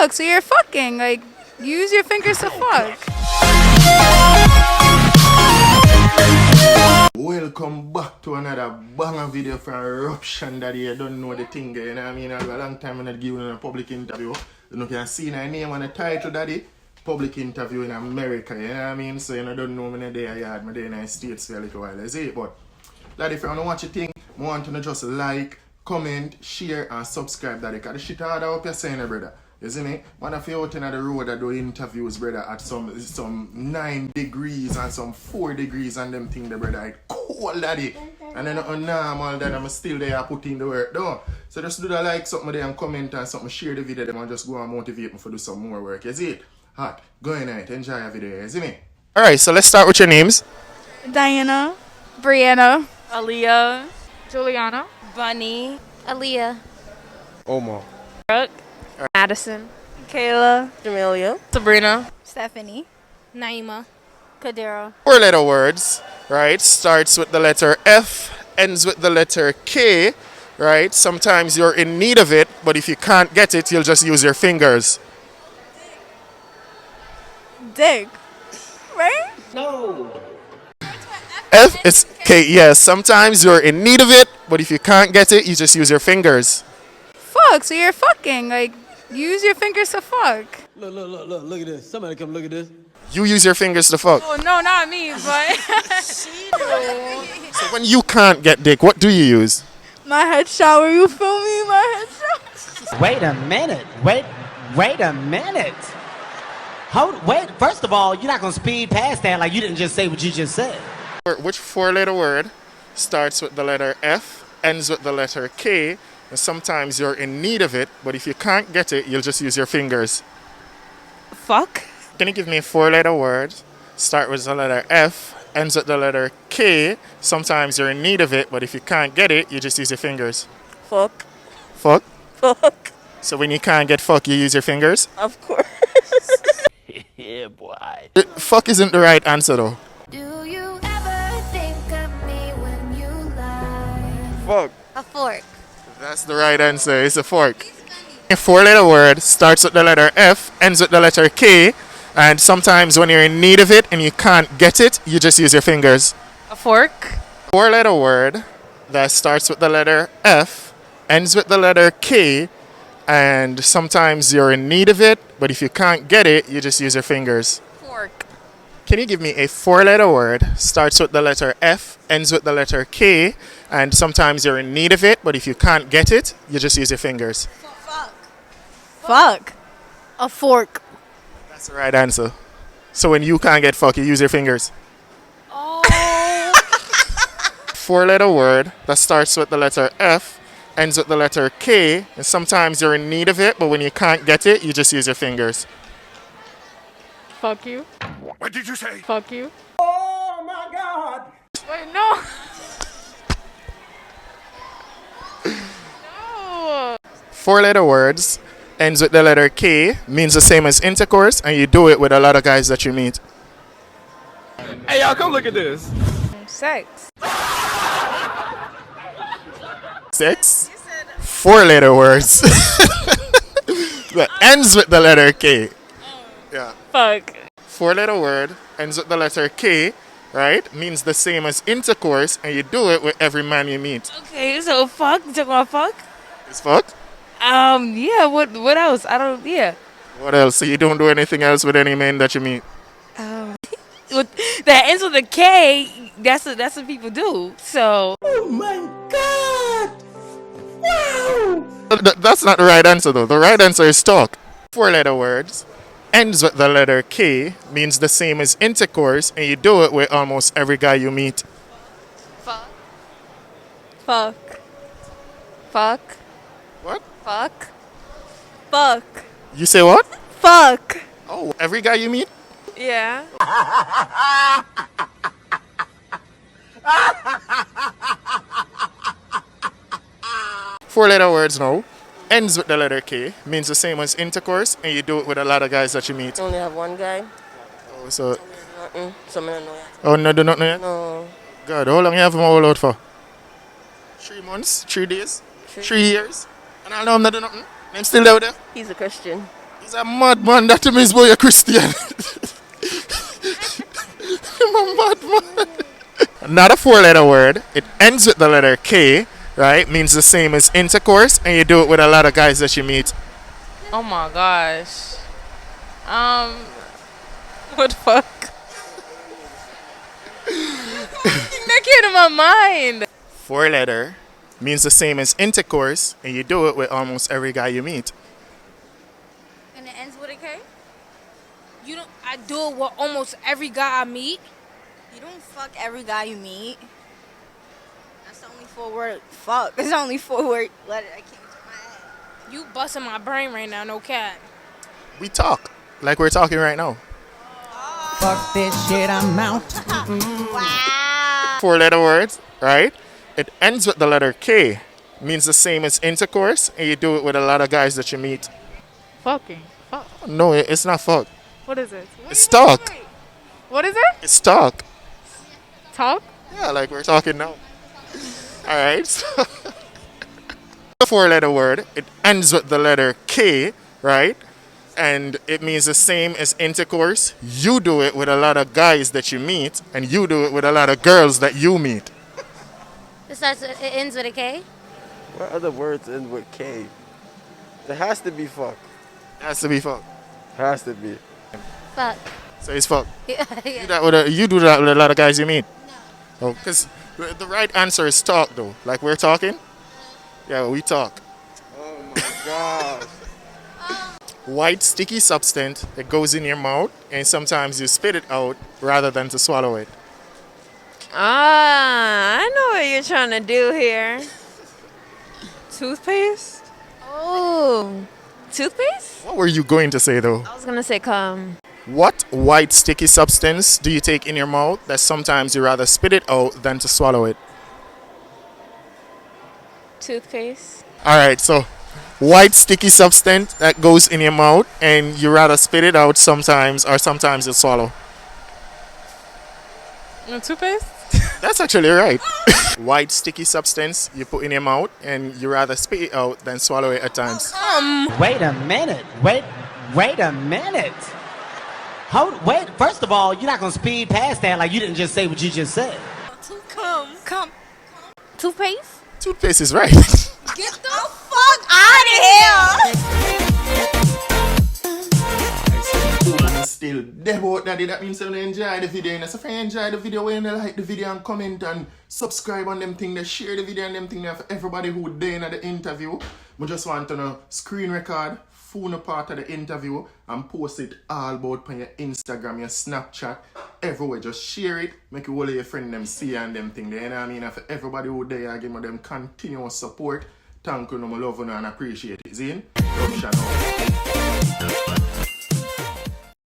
Fuck, so you're fucking. Like, use your fingers to fuck. Welcome back to another banger video from Ruption that you don't know the thing there, you know what I mean? I've got a long time I'm not giving a public interview. You can see my name on the title, daddy. Public interview in America, you know what I mean? So you don't know me there, you had me there in the States for a little while, you see? But, daddy, if you want to watch the thing, I want you to just like, comment, share, and subscribe, daddy. Because the shit harder up you're saying, brother. You see me? One of you out in the road that do interviews, brother, at some 9 degrees and some 4 degrees and them thing, the brother, it's cold, daddy. And then normal that I'm still there putting the work down. So just do the like something there and comment and something, share the video them and just go and motivate me for do some more work. You see it? Hot. Go in it. Enjoy your video. You see me? Alright, so let's start with your names. Diana. Brianna. Aaliyah. Juliana. Bunny. Aaliyah. Omar. Brooke. Madison. Kayla. Jamelia. Sabrina. Stephanie. Naima. Kadira. 4-letter words, right? Starts with the letter F, ends with the letter K, right? Sometimes you're in need of it, but if you can't get it, you'll just use your fingers. Dick. Right? F is K, yes. Sometimes you're in need of it, but if you can't get it, you just use your fingers. Fuck, so you're fucking. Like, use your fingers to fuck. Look at this. Somebody come look at this. You use your fingers to fuck. Oh, no, not me, but... So when you can't get dick, what do you use? My head shower, you feel me? My head shower. Wait a minute. Wait a minute. Wait, first of all, you're not going to speed past that like you didn't just say what you just said. Which 4-letter word starts with the letter F, ends with the letter K, and sometimes you're in need of it, but if you can't get it, you'll just use your fingers. Fuck. Can you give me a 4-letter word? Start with the letter F, ends with the letter K. Sometimes you're in need of it, but if you can't get it, you just use your fingers. Fuck. Fuck? Fuck. So when you can't get fuck, you use your fingers? Of course. Yeah, boy. Fuck isn't the right answer though. Do you ever think of me when you lie? Fuck. A fork. That's the right answer. It's a fork. A 4-letter word starts with the letter F, ends with the letter K, and sometimes when you're in need of it and you can't get it, you just use your fingers. A fork. 4-letter word that starts with the letter F, ends with the letter K, and sometimes you're in need of it, but if you can't get it, you just use your fingers. Fork. Can you give me a 4-letter word, starts with the letter F, ends with the letter K, and sometimes you're in need of it, but if you can't get it, you just use your fingers? Fuck. A fork. That's the right answer. So when you can't get fuck, you use your fingers. Oh. 4-letter word that starts with the letter F, ends with the letter K, and sometimes you're in need of it, but when you can't get it, you just use your fingers. Fuck you. What did you say? Fuck you. Oh, my God. Wait, no. No. 4-letter words, ends with the letter K, means the same as intercourse, and you do it with a lot of guys that you meet. Hey, y'all, come look at this. Sex. Sex? 4-letter words. That ends with the letter K. Yeah. Fuck. 4-letter word, ends with the letter K, right? Means the same as intercourse, and you do it with every man you meet. Okay, so fuck. You talking about fuck? It's fuck? Yeah, what else? I don't, yeah. What else? So you don't do anything else with any men that you meet? That ends with a K, that's what people do, so. Oh, my God. Wow. That's not the right answer though. The right answer is talk. 4-letter words, ends with the letter K, means the same as intercourse, and you do it with almost every guy you meet. Fuck. Fuck. Fuck. What? Fuck. Fuck. You say what? Fuck. Oh, every guy you meet? Yeah. 4-letter words now. Ends with the letter K. Means the same as intercourse, and you do it with a lot of guys that you meet. Only have one guy. Oh, so. Nothing. So I don't know yet. Oh, no, do not know yet? No. God, how long you have him all out for? 3 months? 3 days? 3 years? And I know I'm not doing nothing. I'm still there with them. He's a Christian. He's a madman. That means boy a Christian. I'm a madman. Not a 4-letter word. It ends with the letter K, right? Means the same as intercourse, and you do it with a lot of guys that you meet. Oh my gosh. What the fuck? That came to my mind. 4-letter means the same as intercourse, and you do it with almost every guy you meet. And it ends with a K? You don't. I do it with almost every guy I meet. You don't fuck every guy you meet. That's the only 4-word. Fuck. It's only 4-word letter that came to my head. You busting my brain right now, no cap. We talk like we're talking right now. Fuck this shit, I'm out. Wow. 4-letter words, right? It ends with the letter K. Means the same as intercourse, and you do it with a lot of guys that you meet. Fucking. Fuck. No, it's not fuck. What is it? It's talk. What is it? It's talk. Talk? Yeah, like we're talking now. Alright. So the 4-letter word, it ends with the letter K, right? And it means the same as intercourse. You do it with a lot of guys that you meet, and you do it with a lot of girls that you meet. It ends with a K? What other words end with K? There has to be fuck. It has to be fuck. Has to be. Fuck. So it's fuck. Yeah. You do that with a lot of guys you meet. No. Oh, because the right answer is talk, though. Like we're talking. Yeah, we talk. Oh my gosh. White sticky substance that goes in your mouth, and sometimes you spit it out rather than to swallow it. I know what you're trying to do here. Toothpaste? Oh. Toothpaste? What were you going to say, though? I was gonna say cum. What white sticky substance do you take in your mouth that sometimes you rather spit it out than to swallow it? Toothpaste. All right, so white sticky substance that goes in your mouth and you rather spit it out sometimes, or sometimes you swallow. Toothpaste? That's actually right. White sticky substance you put in your mouth and you rather spit it out than swallow it at times. Wait a minute. Wait a minute. Wait, first of all, you're not gonna speed past that like you didn't just say what you just said. Come. Toothpaste? Toothpaste is right. Get the fuck out of here! Still debo daddy, that means you enjoy the video. And so if you enjoy the video, when you like the video and comment and subscribe on them thing, they share the video and them thing there for everybody who there in the interview. We just want to know screen record, phone part of the interview and post it all about on your Instagram, your Snapchat, everywhere. Just share it, make all of your friends them see and them thing there. You know what I mean? And for everybody who there, I give them continuous support. Thank you, I love you and appreciate it. Zine? Ruption.